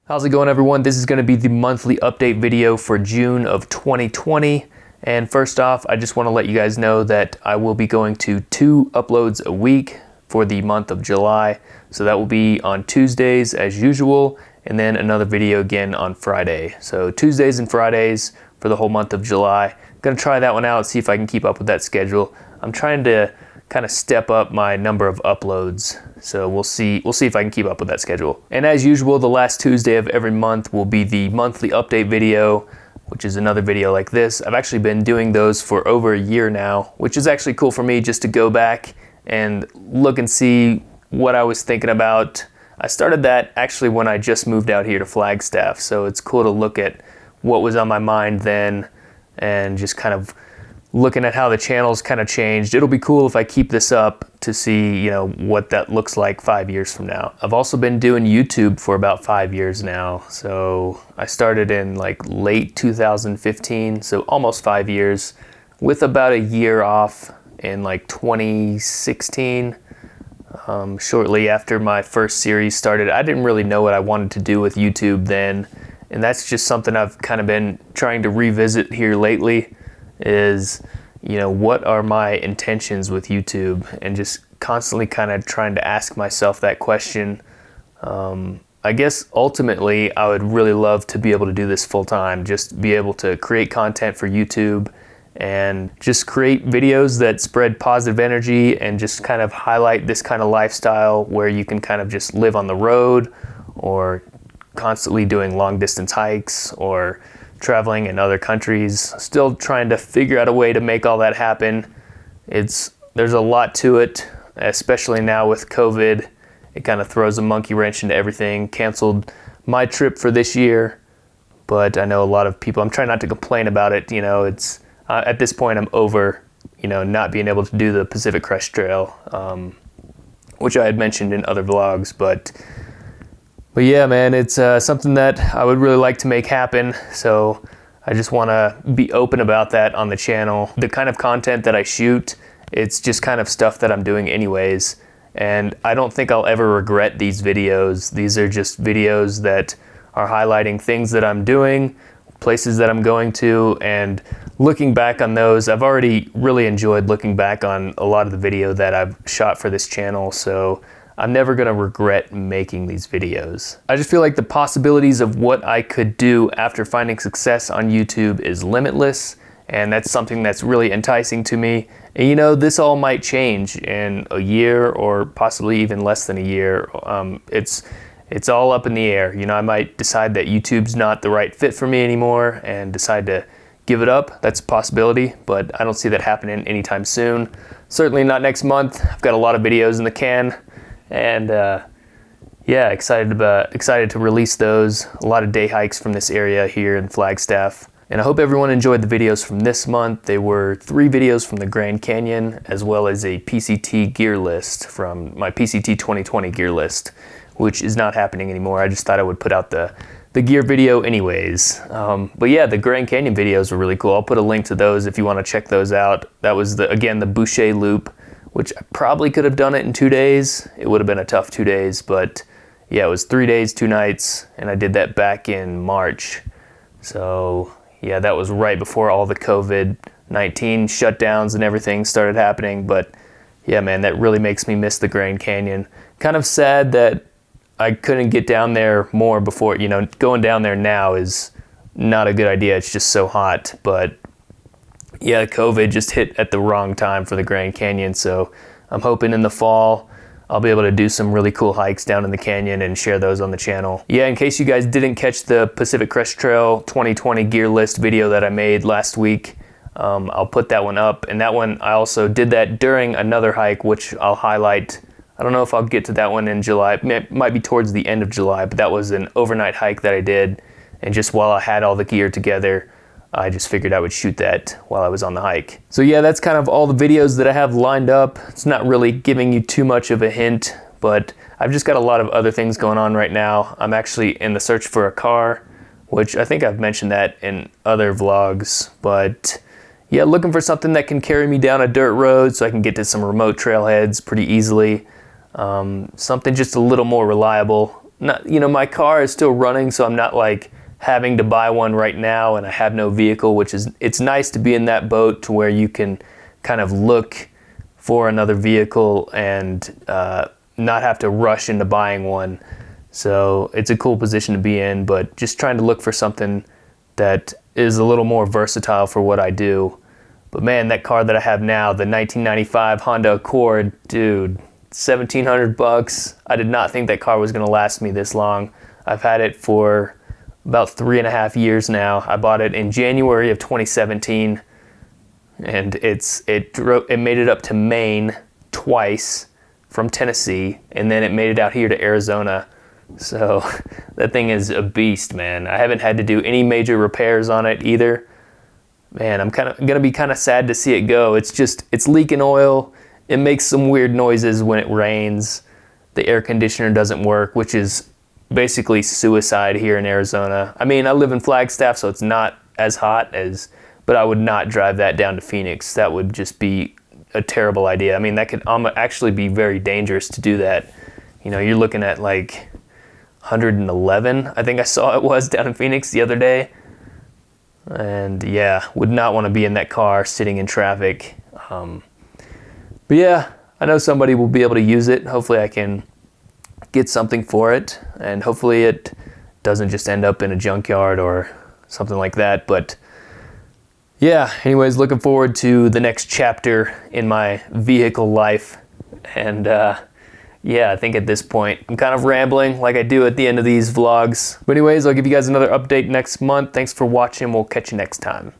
How's it going, everyone? This is going to be the monthly update video for June of 2020. And first off, I just want to let you guys know that I will be going to 2 uploads a week for the month of July. So that will be on Tuesdays as usual, and then another video again on Friday. So Tuesdays and Fridays for the whole month of July. I'm going to try that one out, see if I can keep up with that schedule. I'm trying to kind of step up my number of uploads. So we'll see if I can keep up with that schedule. And as usual, the last Tuesday of every month will be the monthly update video, which is another video like this. I've actually been doing those for over a year now, which is actually cool for me just to go back and look and see what I was thinking about. I started that actually when I just moved out here to Flagstaff. So it's cool to look at what was on my mind then and just kind of looking at how the channel's kind of changed. It'll be cool if I keep this up to see, what that looks like 5 years from now. I've also been doing YouTube for about 5 years now. So I started in like late 2015, so almost 5 years, with about a year off in like 2016. Shortly after my first series started, I didn't really know what I wanted to do with YouTube then. And that's just something I've kind of been trying to revisit here lately. Is what are my intentions with YouTube, and just constantly kind of trying to ask myself that question. I guess ultimately I would really love to be able to do this full time, just be able to create content for YouTube and just create videos that spread positive energy and just kind of highlight this kind of lifestyle where you can kind of just live on the road, or constantly doing long distance hikes, or traveling in other countries. Still trying to figure out a way to make all that happen. There's a lot to it, especially now with COVID. It kind of throws a monkey wrench into everything. Canceled my trip for this year, but I know a lot of people, I'm trying not to complain about it. It's at this point I'm over, not being able to do the Pacific Crest Trail, which I had mentioned in other vlogs, But yeah, man, it's something that I would really like to make happen. So I just want to be open about that on the channel. The kind of content that I shoot, it's just kind of stuff that I'm doing anyways. And I don't think I'll ever regret these videos. These are just videos that are highlighting things that I'm doing, places that I'm going to, and looking back on those. I've already really enjoyed looking back on a lot of the video that I've shot for this channel. So I'm never going to regret making these videos. I just feel like the possibilities of what I could do after finding success on YouTube is limitless, and that's something that's really enticing to me. And this all might change in a year, or possibly even less than a year. It's all up in the air. I might decide that YouTube's not the right fit for me anymore and decide to give it up. That's a possibility, but I don't see that happening anytime soon. Certainly not next month. I've got a lot of videos in the can. And yeah, excited to release those. A lot of day hikes from this area here in Flagstaff. And I hope everyone enjoyed the videos from this month. They were 3 videos from the Grand Canyon, as well as a PCT gear list from my PCT 2020 gear list, which is not happening anymore. I just thought I would put out the gear video anyways. But yeah, the Grand Canyon videos were really cool. I'll put a link to those if you want to check those out. That was again the Boucher loop, which I probably could have done it in 2 days. It would have been a tough 2 days, but yeah, it was 3 days, 2 nights, and I did that back in March. So yeah, that was right before all the COVID-19 shutdowns and everything started happening. But yeah, man, that really makes me miss the Grand Canyon. Kind of sad that I couldn't get down there more before. Going down there now is not a good idea. It's just so hot, but yeah, COVID just hit at the wrong time for the Grand Canyon, so I'm hoping in the fall I'll be able to do some really cool hikes down in the canyon and share those on the channel. Yeah, in case you guys didn't catch the Pacific Crest Trail 2020 gear list video that I made last week, I'll put that one up. And that one, I also did that during another hike, which I'll highlight. I don't know if I'll get to that one in July. It might be towards the end of July, but that was an overnight hike that I did. And just while I had all the gear together, I just figured I would shoot that while I was on the hike. So yeah, that's kind of all the videos that I have lined up. It's not really giving you too much of a hint, but I've just got a lot of other things going on right now. I'm actually in the search for a car, which I think I've mentioned that in other vlogs, but yeah, looking for something that can carry me down a dirt road so I can get to some remote trailheads pretty easily. Something just a little more reliable. not, you know, my car is still running, so I'm not like having to buy one right now and I have no vehicle, which is, it's nice to be in that boat to where you can kind of look for another vehicle and not have to rush into buying one. So it's a cool position to be in, but just trying to look for something that is a little more versatile for what I do. But man, that car that I have now, the 1995 Honda Accord, dude, $1,700. I did not think that car was gonna last me this long. I've had it for about 3.5 years now. I bought it in January of 2017, and it made it up to Maine twice from Tennessee, and then it made it out here to Arizona. So that thing is a beast, man. I haven't had to do any major repairs on it either. Man, I'm gonna be kind of sad to see it go. It's leaking oil. It makes some weird noises when it rains. The air conditioner doesn't work, which is basically suicide here in Arizona. I mean, I live in Flagstaff, so it's not as hot as, but I would not drive that down to Phoenix. That would just be a terrible idea. I mean, that could actually be very dangerous to do that. You know, you're looking at like 111, I think I saw it was down in Phoenix the other day. And yeah, would not want to be in that car sitting in traffic. But yeah, I know somebody will be able to use it. Hopefully I can get something for it, and hopefully it doesn't just end up in a junkyard or something like that. But yeah, anyways, looking forward to the next chapter in my vehicle life. And yeah, I think at this point I'm kind of rambling like I do at the end of these vlogs. But anyways, I'll give you guys another update next month. Thanks for watching. We'll catch you next time.